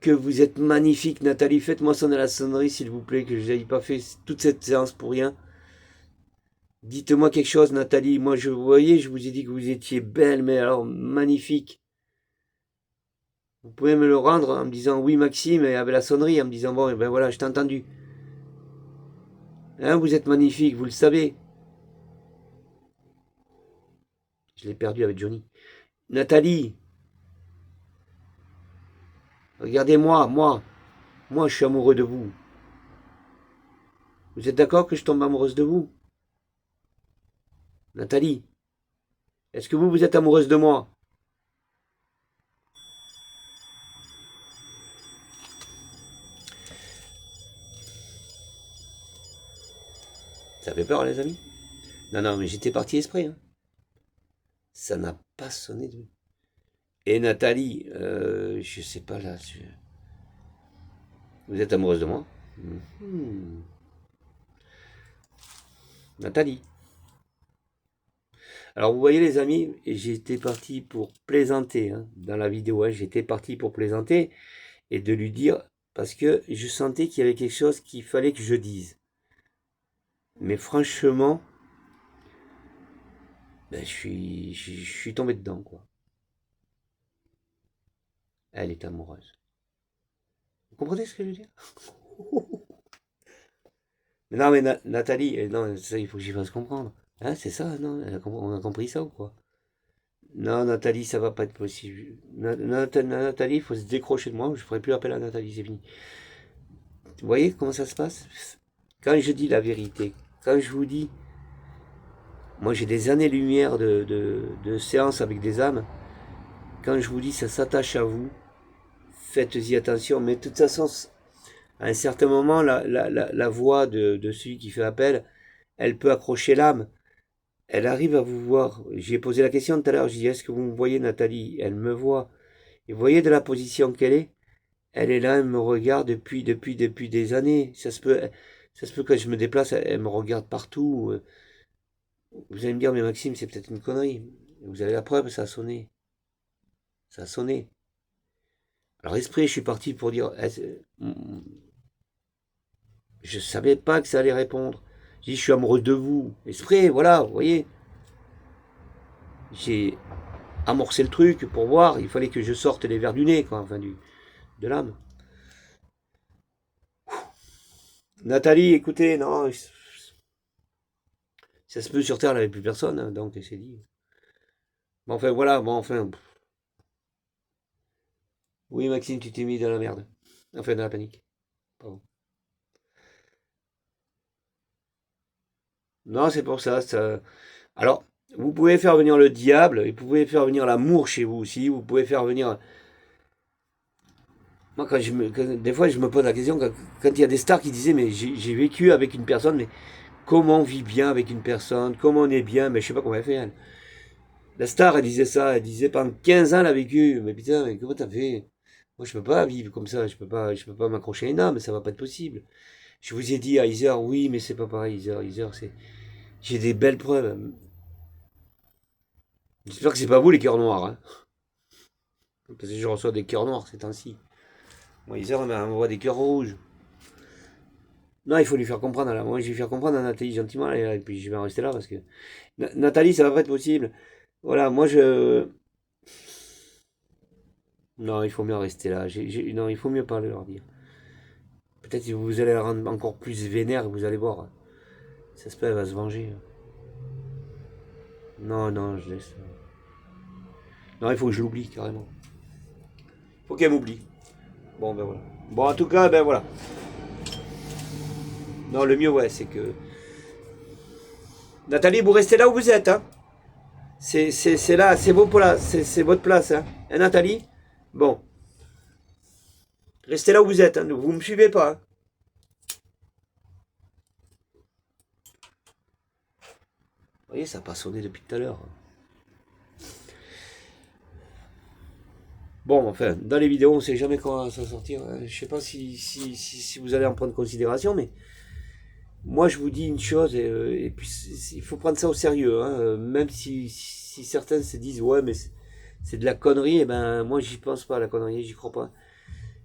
que vous êtes magnifique Nathalie, faites-moi sonner la sonnerie s'il vous plaît, que je n'ai pas fait toute cette séance pour rien. Dites-moi quelque chose Nathalie, moi je voyais, je vous ai dit que vous étiez belle, mais alors magnifique. Vous pouvez me le rendre en me disant oui Maxime, et avec la sonnerie, en me disant bon, et ben voilà, je t'ai entendu. Hein, vous êtes magnifique, vous le savez. Je l'ai perdu avec Johnny. Nathalie, regardez-moi, moi je suis amoureux de vous. Vous êtes d'accord que je tombe amoureuse de vous? Nathalie, est-ce que vous êtes amoureuse de moi? Ça fait peur les amis? Non, non, mais j'étais parti esprit. Hein. Ça n'a pas sonné de... Et Nathalie, je sais pas là. Vous êtes amoureuse de moi? Nathalie. Alors vous voyez les amis, j'étais parti pour plaisanter hein, dans la vidéo. Hein, j'étais parti pour plaisanter et de lui dire parce que je sentais qu'il y avait quelque chose qu'il fallait que je dise. Mais franchement, ben, je suis tombé dedans quoi. Elle est amoureuse. Vous comprenez ce que je veux dire? Non mais Nathalie, non, ça il faut que j'y fasse comprendre. Hein, c'est ça, non? On a compris ça ou quoi? Non, Nathalie, ça va pas être possible. Nathalie, il faut se décrocher de moi. Je ferai plus appel à Nathalie, c'est fini. Vous voyez comment ça se passe? Quand je dis la vérité, quand je vous dis, moi j'ai des années-lumière de séances avec des âmes, quand je vous dis ça s'attache à vous, faites-y attention. Mais de toute façon, à un certain moment, la voix de celui qui fait appel, elle peut accrocher l'âme. Elle arrive à vous voir. J'ai posé la question tout à l'heure, j'ai dit, est-ce que vous me voyez Nathalie? Elle me voit. Et vous voyez de la position qu'elle est? Elle est là, elle me regarde depuis des années. Ça se peut quand je me déplace, elle me regarde partout. Vous allez me dire, mais Maxime, c'est peut-être une connerie. Vous avez la preuve, ça a sonné. Ça a sonné. Alors, esprit, je suis parti pour dire, je savais pas que ça allait répondre. J'ai dit, je suis amoureux de vous. Esprit, voilà, vous voyez. J'ai amorcé le truc pour voir. Il fallait que je sorte les verres du nez, quoi, enfin, de l'âme. Nathalie, écoutez, non, ça se peut sur Terre, elle n'avait plus personne, hein, donc c'est dit. Bon, enfin, voilà, bon, enfin. Oui, Maxime, tu t'es mis dans la merde. Enfin, dans la panique. Pardon. Non, c'est pour ça, ça. Alors, vous pouvez faire venir le diable, et vous pouvez faire venir l'amour chez vous aussi, vous pouvez faire venir. Moi, des fois, je me pose la question, quand il y a des stars qui disaient, mais j'ai vécu avec une personne, mais comment on vit bien avec une personne, comment on est bien, mais je sais pas comment elle fait, elle. La star, elle disait ça, elle disait pendant 15 ans, elle a vécu, mais putain, mais comment t'as fait? Moi, je peux pas vivre comme ça, je peux pas m'accrocher à une âme, ça va pas être possible. Je vous ai dit à Iser, oui, mais c'est pas pareil, Iser, c'est. J'ai des belles preuves. J'espère que c'est pas vous les cœurs noirs, hein. Parce que je reçois des cœurs noirs ces temps-ci. Moi, Iser, elle m'envoie des cœurs rouges. Non, il faut lui faire comprendre. Là. Moi, je vais faire comprendre à Nathalie gentiment, et puis je vais en rester là parce que. Nathalie, ça va pas être possible. Voilà, moi je. Non, il faut mieux rester là. Non, il faut mieux pas leur dire. Peut-être que vous allez la rendre encore plus vénère, vous allez voir. Ça se peut, elle va se venger. Non, non, je laisse. Non, il faut que je l'oublie carrément. Il faut qu'elle m'oublie. Bon, ben voilà. Bon, en tout cas, ben voilà. Non, le mieux, ouais, c'est que. Nathalie, vous restez là où vous êtes, hein. C'est là, c'est c'est votre place, hein. Hein, Nathalie? Bon, restez là où vous êtes, hein. Vous me suivez pas, hein. Vous voyez, ça n'a pas sonné depuis tout à l'heure. Bon, enfin, dans les vidéos, on sait jamais quand ça va sortir. Je sais pas si vous allez en prendre considération, mais moi, je vous dis une chose, et puis il faut prendre ça au sérieux, hein, même si certains se disent, ouais, mais c'est de la connerie, et ben, moi, j'y pense pas à la connerie, j'y crois pas.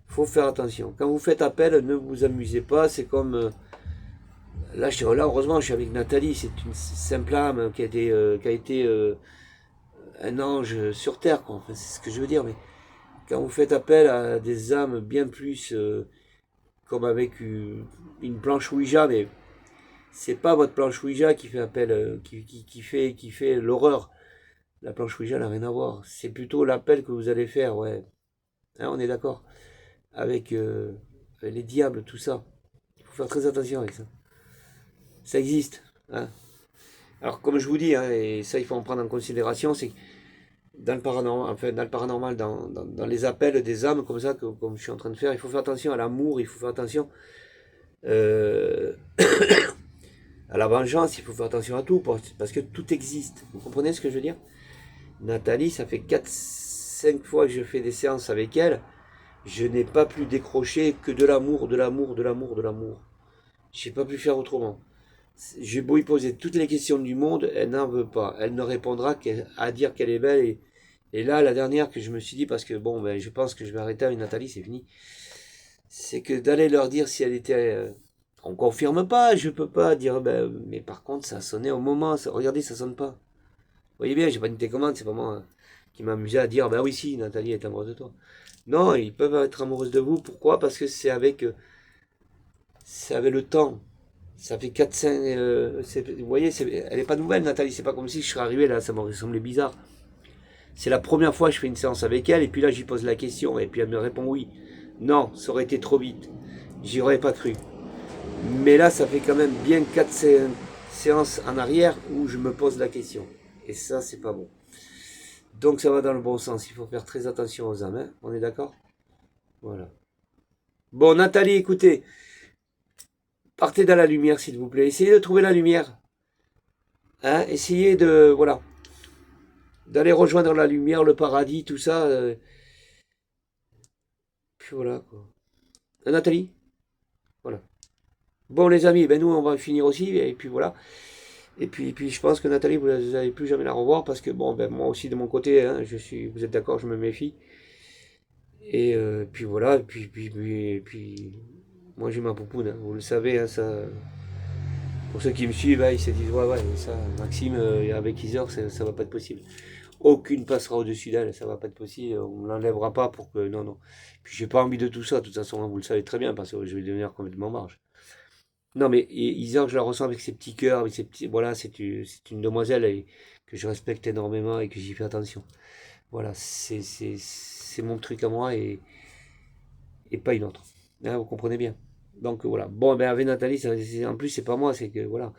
Il faut faire attention. Quand vous faites appel, ne vous amusez pas, c'est comme... là, heureusement, je suis avec Nathalie, c'est une simple âme qui a été un ange sur Terre, quoi. Enfin, c'est ce que je veux dire, mais quand vous faites appel à des âmes bien plus comme avec une planche Ouija, mais c'est pas votre planche Ouija qui fait appel, qui fait l'horreur. La planche Ouija n'a rien à voir. C'est plutôt l'appel que vous allez faire, ouais. Hein, on est d'accord. Avec les diables, tout ça. Il faut faire très attention avec ça. Ça existe. Hein. Alors, comme je vous dis, hein, et ça il faut en prendre en considération, c'est que dans le paranormal, enfin, dans les appels des âmes comme ça, comme je suis en train de faire, il faut faire attention à l'amour, il faut faire attention euh, à la vengeance, il faut faire attention à tout, parce que tout existe. Vous comprenez ce que je veux dire? Nathalie, ça fait 4-5 fois que je fais des séances avec elle, je n'ai pas pu décrocher que de l'amour, de l'amour, de l'amour, de l'amour. Je n'ai pas pu faire autrement. J'ai beau lui poser toutes les questions du monde, elle n'en veut pas. Elle ne répondra qu'à dire qu'elle est belle. Et là, la dernière que je me suis dit, parce que bon, ben, je pense que je vais arrêter avec Nathalie, c'est fini. C'est que d'aller leur dire si elle était... on confirme pas, je peux pas dire, ben, mais par contre, ça a sonné au moment. Regardez, ça sonne pas. Vous voyez bien, j'ai pas une télécommande, c'est pas moi qui m'amusais à dire, ben oui, si, Nathalie est amoureuse de toi. Non, ils peuvent être amoureux de vous. Pourquoi? Parce que c'est avec le temps. Ça fait 4-5... vous voyez, elle n'est pas nouvelle, Nathalie. C'est pas comme si je serais arrivé là, ça m'aurait semblé bizarre. C'est la première fois que je fais une séance avec elle, et puis là, j'y pose la question, et puis elle me répond oui. Non, ça aurait été trop vite. J'y aurais pas cru. Mais là, ça fait quand même bien 4 séances en arrière où je me pose la question. Et ça, c'est pas bon. Donc ça va dans le bon sens. Il faut faire très attention aux âmes. Hein. On est d'accord? Voilà. Bon, Nathalie, écoutez, partez dans la lumière, s'il vous plaît. Essayez de trouver la lumière. Hein, essayez de, voilà, d'aller rejoindre la lumière, le paradis, tout ça. Puis voilà, quoi. Nathalie? Voilà. Bon, les amis, ben nous, on va finir aussi, et puis voilà. Et puis je pense que Nathalie, vous n'allez plus jamais la revoir, parce que, bon, ben moi aussi, de mon côté, hein, vous êtes d'accord, je me méfie. Et puis voilà, et puis moi, j'ai ma poupoune, hein, vous le savez, hein, ça... Pour ceux qui me suivent, hein, ils se disent, ouais, ouais, ça, Maxime, avec Isor, ça va pas être possible. Aucune passera au-dessus d'elle, ça va pas être possible, on ne l'enlèvera pas pour que... Non, non. Puis j'ai pas envie de tout ça, de toute façon, hein, vous le savez très bien, parce que je vais devenir complètement marge. Non, mais Isor, je la ressens avec ses petits cœurs, avec ses petits... Voilà, c'est une demoiselle que je respecte énormément et que j'y fais attention. Voilà, c'est mon truc à moi et pas une autre. Hein, vous comprenez bien. Donc voilà. Bon, ben avec Nathalie, en plus, c'est pas moi, c'est que voilà.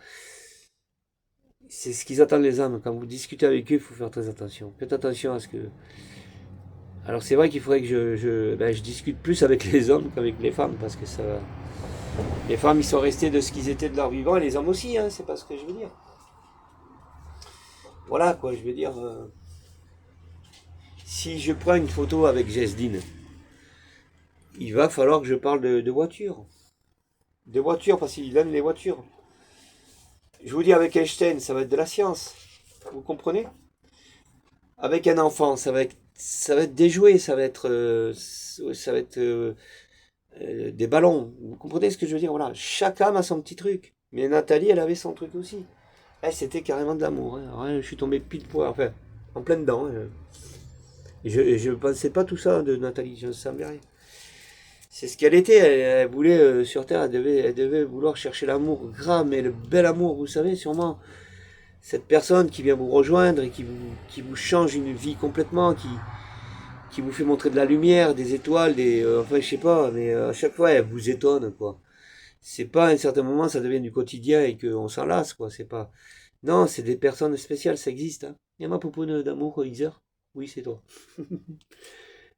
C'est ce qu'ils attendent les âmes. Quand vous discutez avec eux, il faut faire très attention. Faites attention à ce que. Alors c'est vrai qu'il faudrait que je discute plus avec les hommes qu'avec les femmes, parce que ça. Les femmes, ils sont restés de ce qu'ils étaient de leur vivant, et les hommes aussi, hein, c'est pas ce que je veux dire. Voilà quoi, je veux dire. Si je prends une photo avec Jesdine, il va falloir que je parle de voitures. De voitures, parce qu'il aime les voitures. Je vous dis, avec Einstein, ça va être de la science. Vous comprenez? Avec un enfant, ça va être des jouets, ça va être des ballons. Vous comprenez ce que je veux dire? Voilà, chaque âme a son petit truc. Mais Nathalie, elle avait son truc aussi. Elle, c'était carrément de l'amour. Hein. Alors, je suis tombé pile poil, enfin, en plein dedans. Hein. Je ne pensais pas tout ça de Nathalie, je ne savais rien. C'est ce qu'elle était. Elle voulait, sur Terre, elle devait vouloir chercher l'amour grand, mais le bel amour, vous savez, sûrement. Cette personne qui vient vous rejoindre et qui vous change une vie complètement, qui vous fait montrer de la lumière, des étoiles, enfin je sais pas, mais à chaque fois elle vous étonne quoi. C'est pas à un certain moment ça devient du quotidien et qu'on s'en lasse quoi. C'est pas. Non, c'est des personnes spéciales, ça existe. Hein. Il y a ma poupoune d'amour, Iser. Oui, c'est toi.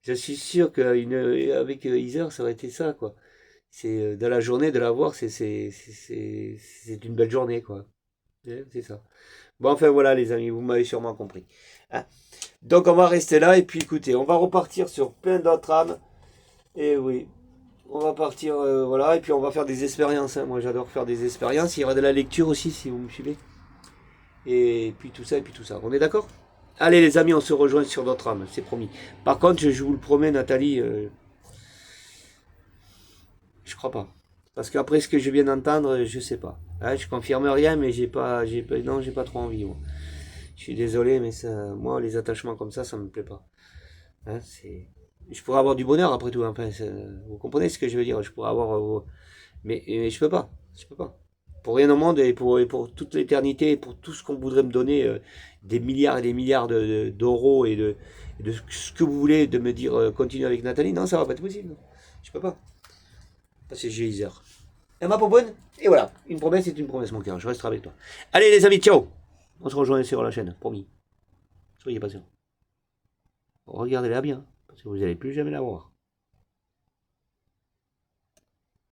Je suis sûr qu'avec Iser, ça aurait été ça quoi. C'est dans la journée de la voir, c'est une belle journée quoi. C'est ça. Bon, enfin voilà les amis, vous m'avez sûrement compris. Hein. Donc on va rester là et puis écoutez, on va repartir sur plein d'autres âmes. Et oui, on va partir, voilà, et puis on va faire des expériences. Hein. Moi j'adore faire des expériences. Il y aura de la lecture aussi si vous me suivez. Et puis tout ça, et puis tout ça. On est d'accord? Allez les amis, on se rejoint sur d'autres âmes, c'est promis. Par contre, je vous le promets, Nathalie, je crois pas. Parce qu'après ce que je viens d'entendre, je sais pas. Hein, je confirme rien, mais non, j'ai pas trop envie. Moi. Je suis désolé, mais ça, moi, les attachements comme ça me plaît pas. Hein, je pourrais avoir du bonheur après tout. Enfin, vous comprenez ce que je veux dire? Je pourrais avoir, mais je peux pas. Je peux pas. Pour rien au monde et pour toute l'éternité et pour tout ce qu'on voudrait me donner, des milliards et des milliards d'euros et de ce que vous voulez, de me dire continue avec Nathalie, non, ça va pas être possible. Je peux pas. Parce que j'ai Isère. Elle m'a bonne. Et voilà, une promesse est une promesse, mon cœur. Je resterai avec toi. Allez, les amis, ciao. On se rejoint sur la chaîne, promis. Soyez patients. Regardez-la bien, parce que vous n'allez plus jamais la voir.